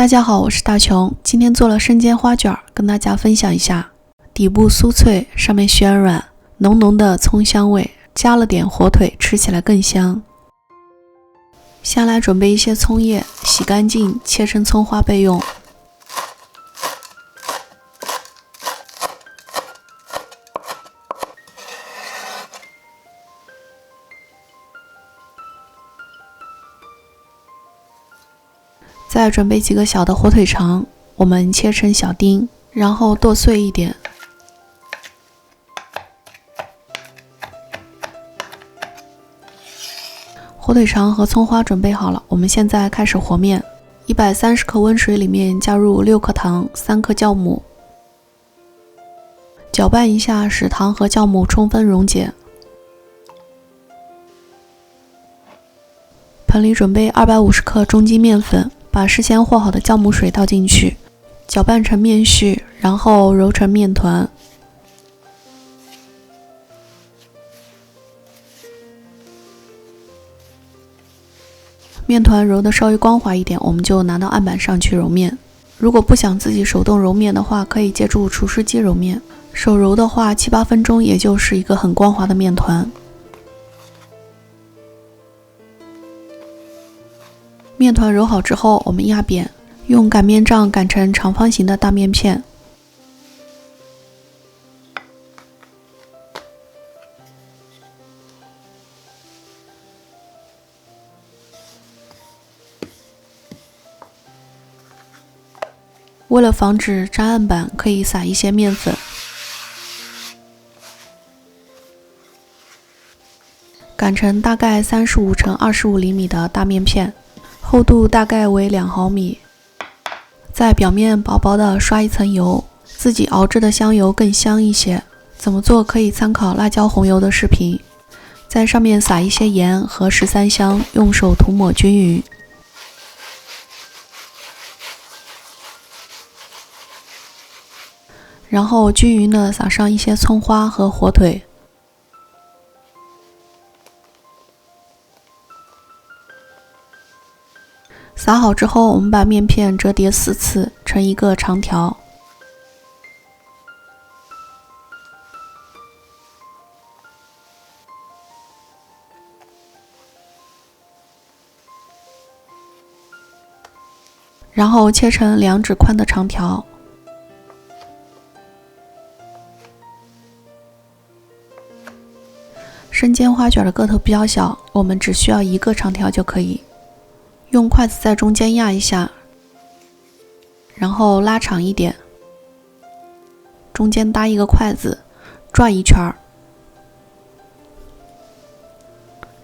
大家好，我是大琼，今天做了生煎花卷，跟大家分享一下。底部酥脆，上面暄软，浓浓的葱香味，加了点火腿，吃起来更香。先来准备一些葱叶，洗干净，切成葱花备用。再准备几个小的火腿肠，我们切成小丁，然后剁碎一点。火腿肠和葱花准备好了，我们现在开始和面。130克温水里面加入6克糖、3克酵母，搅拌一下，使糖和酵母充分溶解。盆里准备250克中筋面粉，把事先和好的酵母水倒进去，搅拌成面絮，然后揉成面团。面团揉得稍微光滑一点，我们就拿到案板上去揉面。如果不想自己手动揉面的话，可以借助厨师机揉面。手揉的话，7-8分钟也就是一个很光滑的面团。面团揉好之后，我们压扁，用擀面杖擀成长方形的大面片。为了防止粘案板，可以撒一些面粉。擀成大概35乘25厘米的大面片，厚度大概为2毫米。在表面薄薄的刷一层油，自己熬制的香油更香一些。怎么做可以参考辣椒红油的视频。在上面撒一些盐和13香，用手涂抹均匀。然后均匀的撒上一些葱花和火腿。撒好之后，我们把面片折叠4次，成一个长条。然后切成2指宽的长条。生煎花卷的个头比较小，我们只需要1个长条就可以。用筷子在中间压一下，然后拉长一点，中间搭一个筷子，转一圈，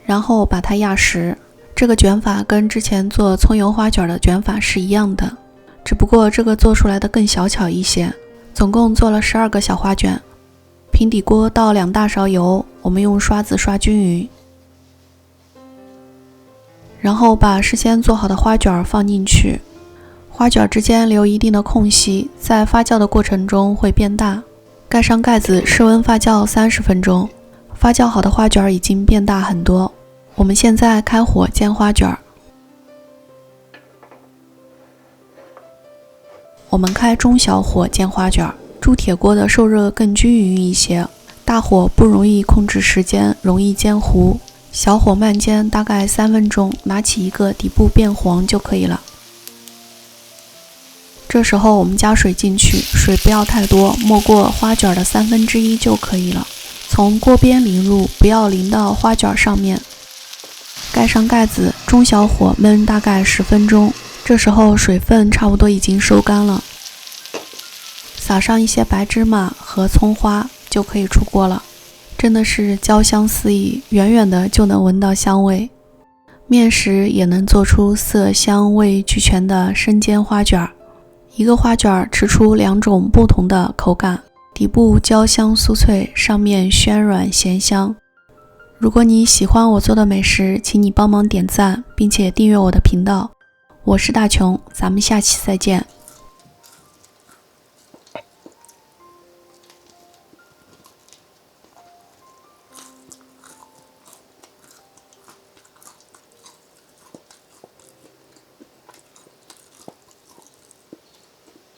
然后把它压实。这个卷法跟之前做葱油花卷的卷法是一样的，只不过这个做出来的更小巧一些。总共做了12个小花卷。平底锅倒2大勺油，我们用刷子刷均匀，然后把事先做好的花卷放进去，花卷之间留一定的空隙，在发酵的过程中会变大。盖上盖子，室温发酵30分钟。发酵好的花卷已经变大很多。我们现在开火煎花卷。我们开中小火煎花卷。铸铁锅的受热更均匀一些，大火不容易控制时间，容易煎糊。小火慢煎大概3分钟，拿起一个底部变黄就可以了。这时候我们加水进去，水不要太多，没过花卷的1/3就可以了。从锅边淋入，不要淋到花卷上面。盖上盖子，中小火焖大概10分钟。这时候水分差不多已经收干了。撒上一些白芝麻和葱花就可以出锅了，真的是焦香四溢，远远的就能闻到香味。面食也能做出色香味俱全的生煎花卷。一个花卷吃出2种不同的口感，底部焦香酥脆，上面暄软咸香。如果你喜欢我做的美食，请你帮忙点赞，并且订阅我的频道。我是大琼，咱们下期再见。